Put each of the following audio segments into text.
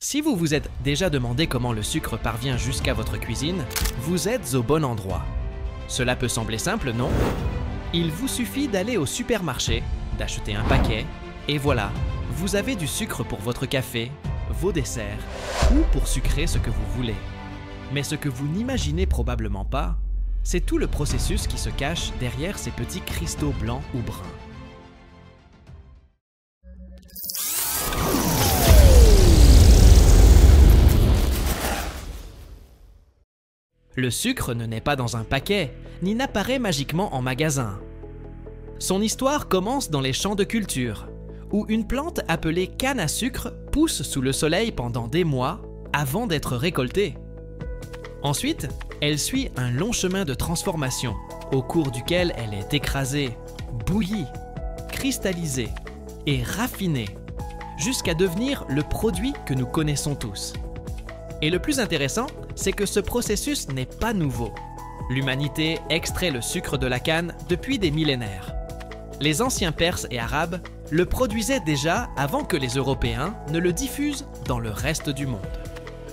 Si vous vous êtes déjà demandé comment le sucre parvient jusqu'à votre cuisine, vous êtes au bon endroit. Cela peut sembler simple, non? Il vous suffit d'aller au supermarché, d'acheter un paquet, et voilà, vous avez du sucre pour votre café, vos desserts, ou pour sucrer ce que vous voulez. Mais ce que vous n'imaginez probablement pas, c'est tout le processus qui se cache derrière ces petits cristaux blancs ou bruns. Le sucre ne naît pas dans un paquet, ni n'apparaît magiquement en magasin. Son histoire commence dans les champs de culture, où une plante appelée canne à sucre pousse sous le soleil pendant des mois avant d'être récoltée. Ensuite, elle suit un long chemin de transformation, au cours duquel elle est écrasée, bouillie, cristallisée et raffinée, jusqu'à devenir le produit que nous connaissons tous. Et le plus intéressant, c'est que ce processus n'est pas nouveau. L'humanité extrait le sucre de la canne depuis des millénaires. Les anciens Perses et Arabes le produisaient déjà avant que les Européens ne le diffusent dans le reste du monde.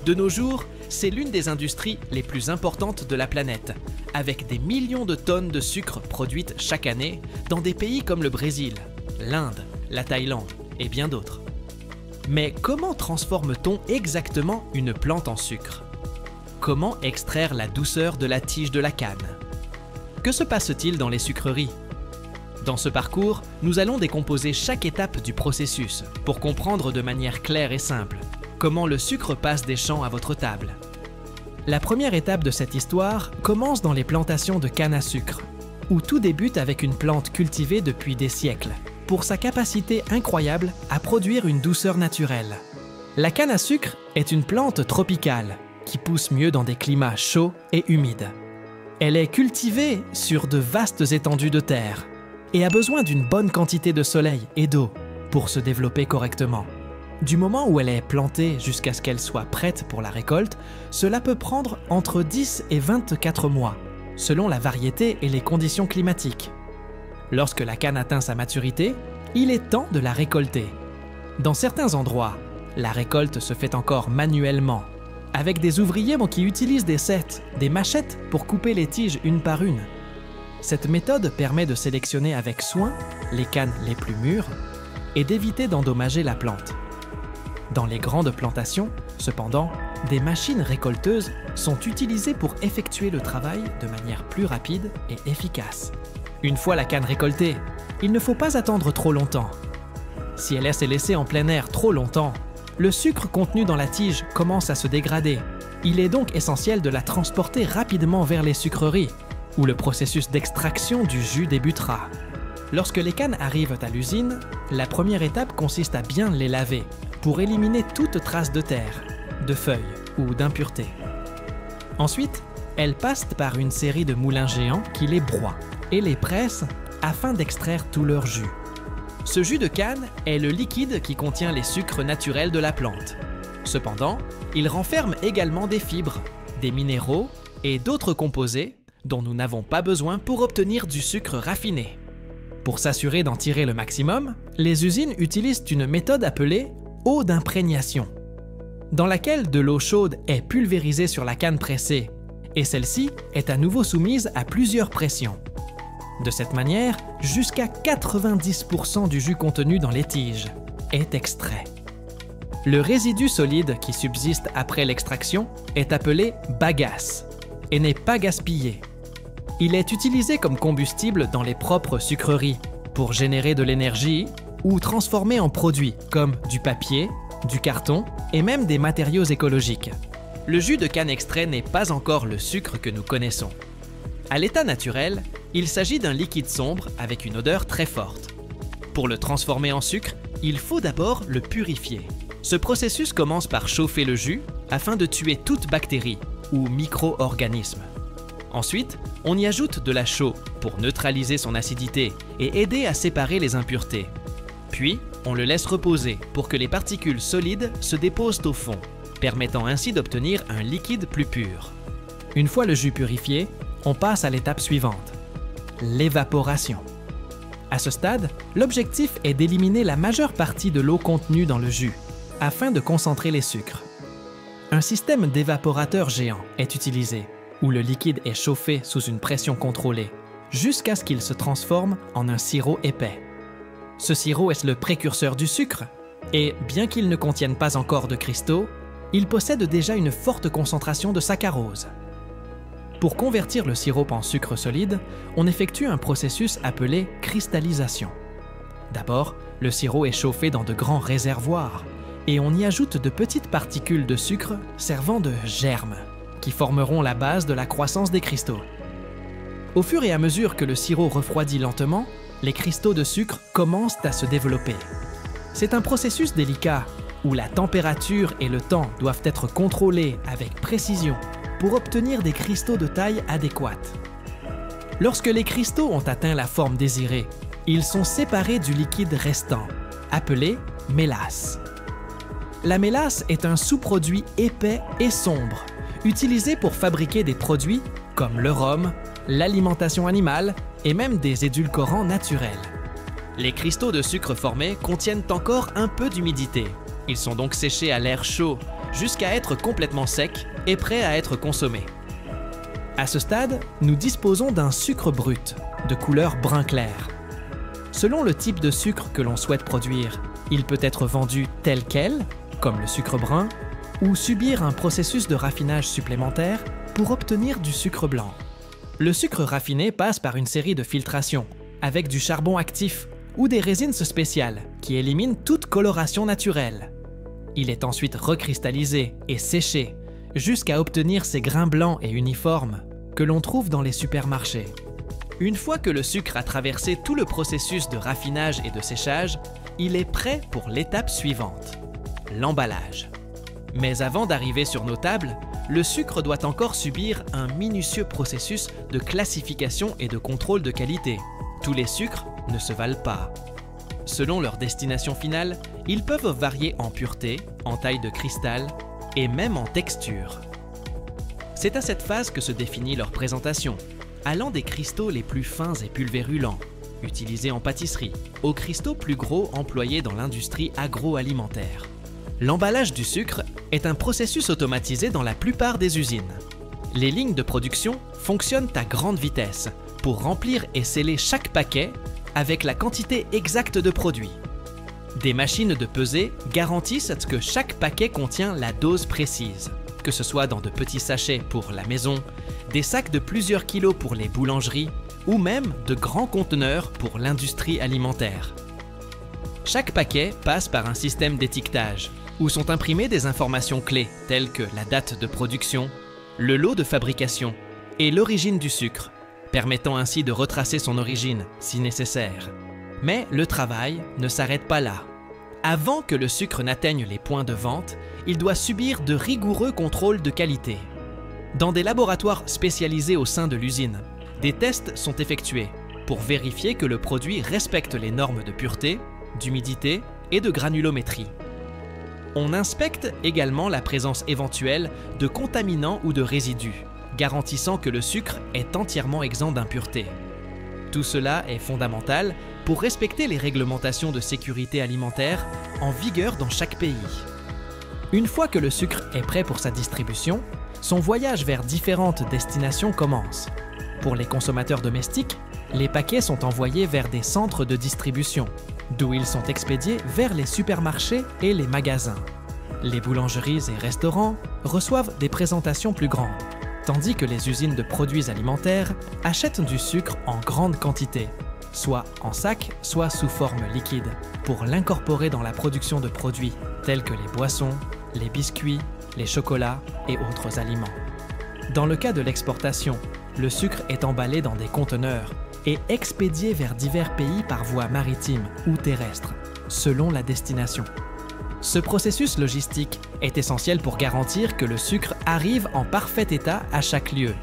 De nos jours, c'est l'une des industries les plus importantes de la planète, avec des millions de tonnes de sucre produites chaque année dans des pays comme le Brésil, l'Inde, la Thaïlande et bien d'autres. Mais comment transforme-t-on exactement une plante en sucre? Comment extraire la douceur de la tige de la canne? Que se passe-t-il dans les sucreries? Dans ce parcours, nous allons décomposer chaque étape du processus pour comprendre de manière claire et simple comment le sucre passe des champs à votre table. La première étape de cette histoire commence dans les plantations de canne à sucre, où tout débute avec une plante cultivée depuis des siècles, pour sa capacité incroyable à produire une douceur naturelle. La canne à sucre est une plante tropicale qui pousse mieux dans des climats chauds et humides. Elle est cultivée sur de vastes étendues de terre et a besoin d'une bonne quantité de soleil et d'eau pour se développer correctement. Du moment où elle est plantée jusqu'à ce qu'elle soit prête pour la récolte, cela peut prendre entre 10 et 24 mois, selon la variété et les conditions climatiques. Lorsque la canne atteint sa maturité, il est temps de la récolter. Dans certains endroits, la récolte se fait encore manuellement, avec des ouvriers qui utilisent des sets, des machettes pour couper les tiges une par une. Cette méthode permet de sélectionner avec soin les cannes les plus mûres et d'éviter d'endommager la plante. Dans les grandes plantations, cependant, des machines récolteuses sont utilisées pour effectuer le travail de manière plus rapide et efficace. Une fois la canne récoltée, il ne faut pas attendre trop longtemps. Si elle est laissée en plein air trop longtemps, le sucre contenu dans la tige commence à se dégrader. Il est donc essentiel de la transporter rapidement vers les sucreries, où le processus d'extraction du jus débutera. Lorsque les cannes arrivent à l'usine, la première étape consiste à bien les laver, pour éliminer toute trace de terre, de feuilles ou d'impuretés. Ensuite, elles passent par une série de moulins géants qui les broient et les pressent afin d'extraire tout leur jus. Ce jus de canne est le liquide qui contient les sucres naturels de la plante. Cependant, il renferme également des fibres, des minéraux et d'autres composés dont nous n'avons pas besoin pour obtenir du sucre raffiné. Pour s'assurer d'en tirer le maximum, les usines utilisent une méthode appelée eau d'imprégnation, dans laquelle de l'eau chaude est pulvérisée sur la canne pressée, et celle-ci est à nouveau soumise à plusieurs pressions. De cette manière, jusqu'à 90% du jus contenu dans les tiges est extrait. Le résidu solide qui subsiste après l'extraction est appelé bagasse et n'est pas gaspillé. Il est utilisé comme combustible dans les propres sucreries pour générer de l'énergie ou transformer en produits comme du papier, du carton et même des matériaux écologiques. Le jus de canne extrait n'est pas encore le sucre que nous connaissons. À l'état naturel, il s'agit d'un liquide sombre avec une odeur très forte. Pour le transformer en sucre, il faut d'abord le purifier. Ce processus commence par chauffer le jus afin de tuer toute bactérie ou micro-organisme. Ensuite, on y ajoute de la chaux pour neutraliser son acidité et aider à séparer les impuretés. Puis, on le laisse reposer pour que les particules solides se déposent au fond, permettant ainsi d'obtenir un liquide plus pur. Une fois le jus purifié, on passe à l'étape suivante, l'évaporation. À ce stade, l'objectif est d'éliminer la majeure partie de l'eau contenue dans le jus, afin de concentrer les sucres. Un système d'évaporateur géant est utilisé, où le liquide est chauffé sous une pression contrôlée, jusqu'à ce qu'il se transforme en un sirop épais. Ce sirop est le précurseur du sucre, et bien qu'il ne contienne pas encore de cristaux, il possède déjà une forte concentration de saccharose. Pour convertir le sirop en sucre solide, on effectue un processus appelé cristallisation. D'abord, le sirop est chauffé dans de grands réservoirs, et on y ajoute de petites particules de sucre servant de germes, qui formeront la base de la croissance des cristaux. Au fur et à mesure que le sirop refroidit lentement, les cristaux de sucre commencent à se développer. C'est un processus délicat où la température et le temps doivent être contrôlés avec précision pour obtenir des cristaux de taille adéquate. Lorsque les cristaux ont atteint la forme désirée, ils sont séparés du liquide restant, appelé mélasse. La mélasse est un sous-produit épais et sombre, utilisé pour fabriquer des produits comme le rhum, l'alimentation animale et même des édulcorants naturels. Les cristaux de sucre formés contiennent encore un peu d'humidité. Ils sont donc séchés à l'air chaud jusqu'à être complètement secs et prêts à être consommés. À ce stade, nous disposons d'un sucre brut, de couleur brun clair. Selon le type de sucre que l'on souhaite produire, il peut être vendu tel quel, comme le sucre brun, ou subir un processus de raffinage supplémentaire pour obtenir du sucre blanc. Le sucre raffiné passe par une série de filtrations, avec du charbon actif ou des résines spéciales qui éliminent toute coloration naturelle. Il est ensuite recristallisé et séché jusqu'à obtenir ces grains blancs et uniformes que l'on trouve dans les supermarchés. Une fois que le sucre a traversé tout le processus de raffinage et de séchage, il est prêt pour l'étape suivante, l'emballage. Mais avant d'arriver sur nos tables, le sucre doit encore subir un minutieux processus de classification et de contrôle de qualité. Tous les sucres ne se valent pas. Selon leur destination finale, ils peuvent varier en pureté, en taille de cristal et même en texture. C'est à cette phase que se définit leur présentation, allant des cristaux les plus fins et pulvérulents, utilisés en pâtisserie, aux cristaux plus gros employés dans l'industrie agroalimentaire. L'emballage du sucre est un processus automatisé dans la plupart des usines. Les lignes de production fonctionnent à grande vitesse pour remplir et sceller chaque paquet avec la quantité exacte de produit. Des machines de pesée garantissent que chaque paquet contient la dose précise, que ce soit dans de petits sachets pour la maison, des sacs de plusieurs kilos pour les boulangeries ou même de grands conteneurs pour l'industrie alimentaire. Chaque paquet passe par un système d'étiquetage où sont imprimées des informations clés telles que la date de production, le lot de fabrication et l'origine du sucre, permettant ainsi de retracer son origine si nécessaire. Mais le travail ne s'arrête pas là. Avant que le sucre n'atteigne les points de vente, il doit subir de rigoureux contrôles de qualité. Dans des laboratoires spécialisés au sein de l'usine, des tests sont effectués pour vérifier que le produit respecte les normes de pureté, d'humidité et de granulométrie. On inspecte également la présence éventuelle de contaminants ou de résidus, garantissant que le sucre est entièrement exempt d'impuretés. Tout cela est fondamental pour respecter les réglementations de sécurité alimentaire en vigueur dans chaque pays. Une fois que le sucre est prêt pour sa distribution, son voyage vers différentes destinations commence. Pour les consommateurs domestiques, les paquets sont envoyés vers des centres de distribution, d'où ils sont expédiés vers les supermarchés et les magasins. Les boulangeries et restaurants reçoivent des présentations plus grandes, tandis que les usines de produits alimentaires achètent du sucre en grande quantité, soit en sac, soit sous forme liquide, pour l'incorporer dans la production de produits tels que les boissons, les biscuits, les chocolats et autres aliments. Dans le cas de l'exportation, le sucre est emballé dans des conteneurs et expédié vers divers pays par voie maritime ou terrestre, selon la destination. Ce processus logistique est essentiel pour garantir que le sucre arrive en parfait état à chaque lieu.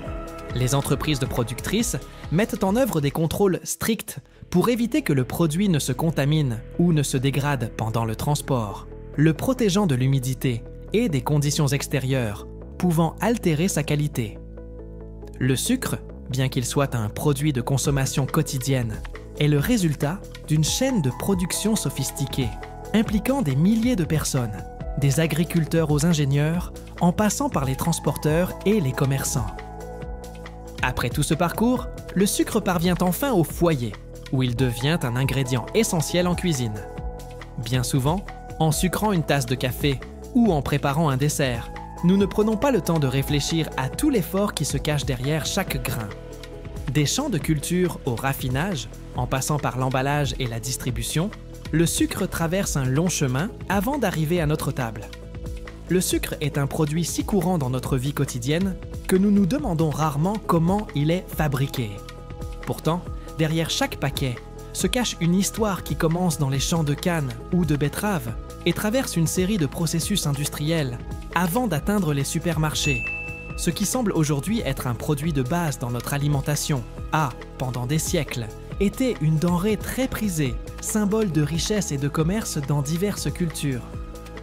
Les entreprises de productrices mettent en œuvre des contrôles stricts pour éviter que le produit ne se contamine ou ne se dégrade pendant le transport, le protégeant de l'humidité et des conditions extérieures pouvant altérer sa qualité. Le sucre, bien qu'il soit un produit de consommation quotidienne, est le résultat d'une chaîne de production sophistiquée, impliquant des milliers de personnes, des agriculteurs aux ingénieurs, en passant par les transporteurs et les commerçants. Après tout ce parcours, le sucre parvient enfin au foyer, où il devient un ingrédient essentiel en cuisine. Bien souvent, en sucrant une tasse de café ou en préparant un dessert, nous ne prenons pas le temps de réfléchir à tout l'effort qui se cache derrière chaque grain. Des champs de culture au raffinage, en passant par l'emballage et la distribution, le sucre traverse un long chemin avant d'arriver à notre table. Le sucre est un produit si courant dans notre vie quotidienne que nous nous demandons rarement comment il est fabriqué. Pourtant, derrière chaque paquet se cache une histoire qui commence dans les champs de canne ou de betteraves et traverse une série de processus industriels avant d'atteindre les supermarchés. Ce qui semble aujourd'hui être un produit de base dans notre alimentation a, pendant des siècles, été une denrée très prisée, symbole de richesse et de commerce dans diverses cultures.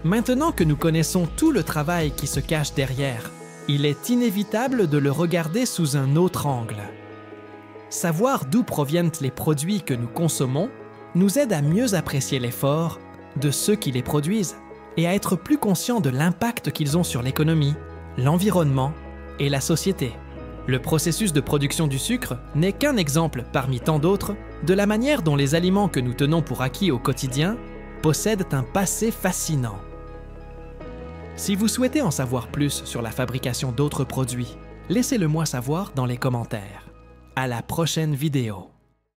Maintenant que nous connaissons tout le travail qui se cache derrière, il est inévitable de le regarder sous un autre angle. Savoir d'où proviennent les produits que nous consommons nous aide à mieux apprécier l'effort de ceux qui les produisent et à être plus conscients de l'impact qu'ils ont sur l'économie, l'environnement et la société. Le processus de production du sucre n'est qu'un exemple parmi tant d'autres de la manière dont les aliments que nous tenons pour acquis au quotidien possèdent un passé fascinant. Si vous souhaitez en savoir plus sur la fabrication d'autres produits, laissez-le moi savoir dans les commentaires. À la prochaine vidéo.